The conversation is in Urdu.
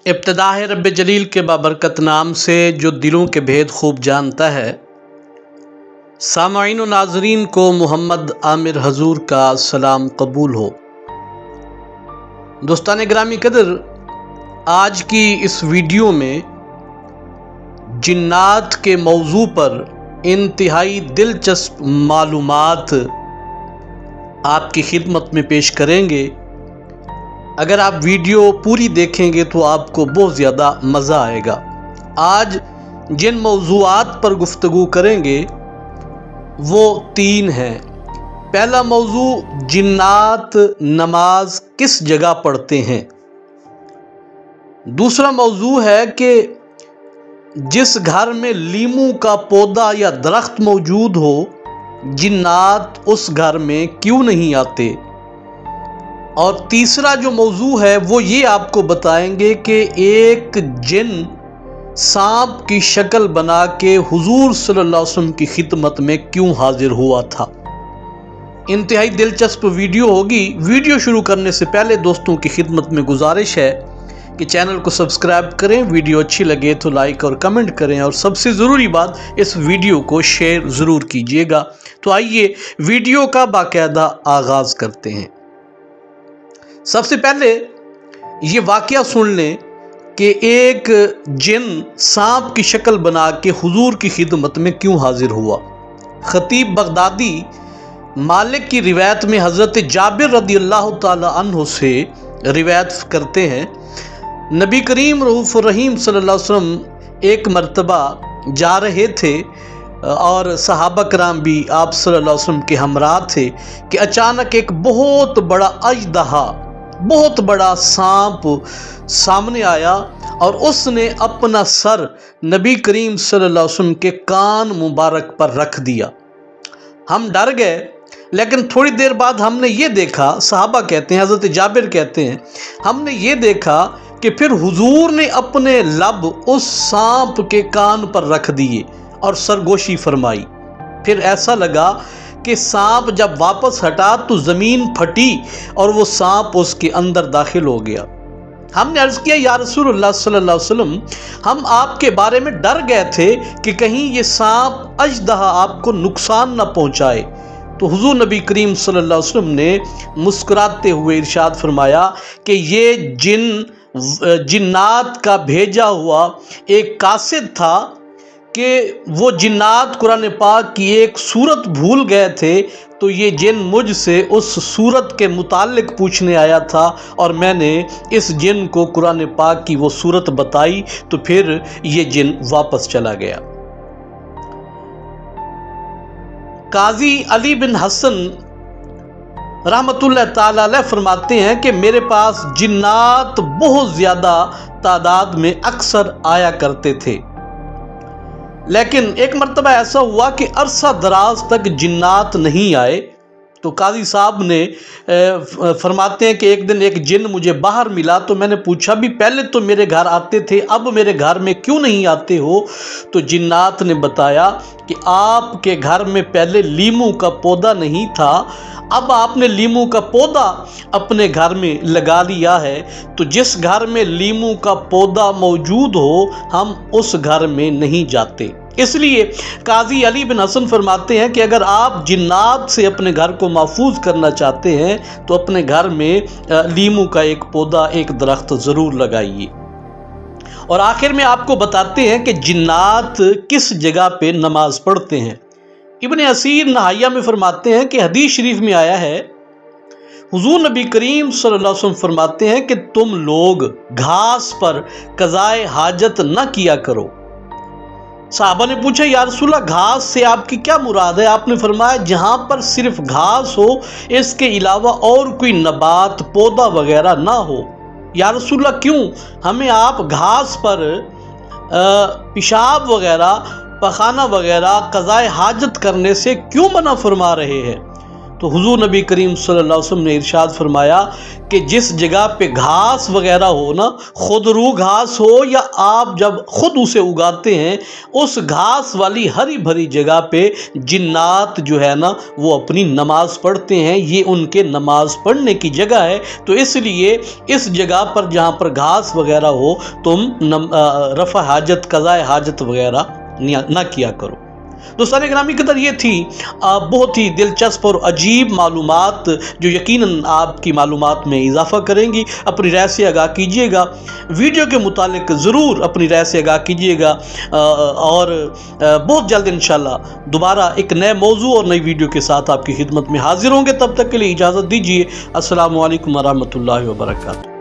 ابتدا ہے رب جلیل کے بابرکت نام سے جو دلوں کے بھید خوب جانتا ہے۔ سامعین و ناظرین کو محمد عامر حضور کا سلام قبول ہو۔ دوستان گرامی قدر، آج کی اس ویڈیو میں جنات کے موضوع پر انتہائی دلچسپ معلومات آپ کی خدمت میں پیش کریں گے۔ اگر آپ ویڈیو پوری دیکھیں گے تو آپ کو بہت زیادہ مزہ آئے گا۔ آج جن موضوعات پر گفتگو کریں گے وہ 3 ہیں۔ پہلا موضوع، جنات نماز کس جگہ پڑھتے ہیں۔ دوسرا موضوع ہے کہ جس گھر میں لیموں کا پودا یا درخت موجود ہو، جنات اس گھر میں کیوں نہیں آتے۔ اور تیسرا جو موضوع ہے وہ یہ آپ کو بتائیں گے کہ ایک جن سانپ کی شکل بنا کے حضور صلی اللہ علیہ وسلم کی خدمت میں کیوں حاضر ہوا تھا۔ انتہائی دلچسپ ویڈیو ہوگی۔ ویڈیو شروع کرنے سے پہلے دوستوں کی خدمت میں گزارش ہے کہ چینل کو سبسکرائب کریں، ویڈیو اچھی لگے تو لائک اور کمنٹ کریں، اور سب سے ضروری بات، اس ویڈیو کو شیئر ضرور کیجیے گا۔ تو آئیے ویڈیو کا باقاعدہ آغاز کرتے ہیں۔ سب سے پہلے یہ واقعہ سن لیں کہ ایک جن سانپ کی شکل بنا کے حضور کی خدمت میں کیوں حاضر ہوا۔ خطیب بغدادی مالک کی روایت میں حضرت جابر رضی اللہ تعالی عنہ سے روایت کرتے ہیں، نبی کریم رؤوف الرحیم صلی اللہ علیہ وسلم ایک مرتبہ جا رہے تھے اور صحابہ کرام بھی آپ صلی اللہ علیہ وسلم کے ہمراہ تھے کہ اچانک ایک بہت بڑا اژدہا، بہت بڑا سانپ سامنے آیا اور اس نے اپنا سر نبی کریم صلی اللہ علیہ وسلم کے کان مبارک پر رکھ دیا۔ ہم ڈر گئے، لیکن تھوڑی دیر بعد ہم نے یہ دیکھا، صحابہ کہتے ہیں، حضرت جابر کہتے ہیں، ہم نے یہ دیکھا کہ پھر حضور نے اپنے لب اس سانپ کے کان پر رکھ دیے اور سرگوشی فرمائی۔ پھر ایسا لگا کہ سانپ جب واپس ہٹا تو زمین پھٹی اور وہ سانپ اس کے اندر داخل ہو گیا۔ ہم نے عرض کیا، یا رسول اللہ صلی اللہ علیہ وسلم، ہم آپ کے بارے میں ڈر گئے تھے کہ کہیں یہ سانپ اژدہا آپ کو نقصان نہ پہنچائے۔ تو حضور نبی کریم صلی اللہ علیہ وسلم نے مسکراتے ہوئے ارشاد فرمایا کہ یہ جنات کا بھیجا ہوا ایک قاصد تھا کہ وہ جنات قرآن پاک کی ایک صورت بھول گئے تھے، تو یہ جن مجھ سے اس صورت کے متعلق پوچھنے آیا تھا اور میں نے اس جن کو قرآن پاک کی وہ صورت بتائی، تو پھر یہ جن واپس چلا گیا۔ قاضی علی بن حسن رحمۃ اللہ تعالی علیہ فرماتے ہیں کہ میرے پاس جنات بہت زیادہ تعداد میں اکثر آیا کرتے تھے، لیکن ایک مرتبہ ایسا ہوا کہ عرصہ دراز تک جنات نہیں آئے۔ تو قاضی صاحب نے فرماتے ہیں کہ ایک دن ایک جن مجھے باہر ملا، تو میں نے پوچھا بھی پہلے تو میرے گھر آتے تھے، اب میرے گھر میں کیوں نہیں آتے ہو؟ تو جنات نے بتایا کہ آپ کے گھر میں پہلے لیموں کا پودا نہیں تھا، اب آپ نے لیموں کا پودا اپنے گھر میں لگا لیا ہے، تو جس گھر میں لیموں کا پودا موجود ہو ہم اس گھر میں نہیں جاتے۔ اس لیے قاضی علی بن حسن فرماتے ہیں کہ اگر آپ جنات سے اپنے گھر کو محفوظ کرنا چاہتے ہیں تو اپنے گھر میں لیموں کا ایک پودا، ایک درخت ضرور لگائیے۔ اور آخر میں آپ کو بتاتے ہیں کہ جنات کس جگہ پہ نماز پڑھتے ہیں۔ ابن اسیر نہائیہ میں فرماتے ہیں کہ حدیث شریف میں آیا ہے، حضور نبی کریم صلی اللہ علیہ وسلم فرماتے ہیں کہ تم لوگ گھاس پر قضائے حاجت نہ کیا کرو۔ صحابہ نے پوچھا، یا رسول اللہ گھاس سے آپ کی کیا مراد ہے؟ آپ نے فرمایا، جہاں پر صرف گھاس ہو، اس کے علاوہ اور کوئی نبات، پودا وغیرہ نہ ہو۔ یا رسول اللہ کیوں؟ ہمیں آپ گھاس پر پیشاب وغیرہ، پخانہ وغیرہ، قضائے حاجت کرنے سے کیوں منع فرما رہے ہیں؟ تو حضور نبی کریم صلی اللہ علیہ وسلم نے ارشاد فرمایا کہ جس جگہ پہ گھاس وغیرہ ہو نا، خود رو گھاس ہو یا آپ جب خود اسے اگاتے ہیں، اس گھاس والی ہری بھری جگہ پہ جنات جو ہے نا وہ اپنی نماز پڑھتے ہیں، یہ ان کے نماز پڑھنے کی جگہ ہے۔ تو اس لیے اس جگہ پر جہاں پر گھاس وغیرہ ہو تم رفع حاجت، قضاء حاجت وغیرہ نہ کیا کرو۔ دوستان گرامی قدر، یہ تھی بہت ہی دلچسپ اور عجیب معلومات جو یقیناً آپ کی معلومات میں اضافہ کریں گی۔ اپنی رائے سے آگاہ کیجیے گا، ویڈیو کے متعلق ضرور اپنی رائے سے آگاہ کیجیے گا، اور بہت جلد انشاءاللہ دوبارہ ایک نئے موضوع اور نئی ویڈیو کے ساتھ آپ کی خدمت میں حاضر ہوں گے۔ تب تک کے لیے اجازت دیجیے۔ السلام علیکم ورحمۃ اللہ وبرکاتہ۔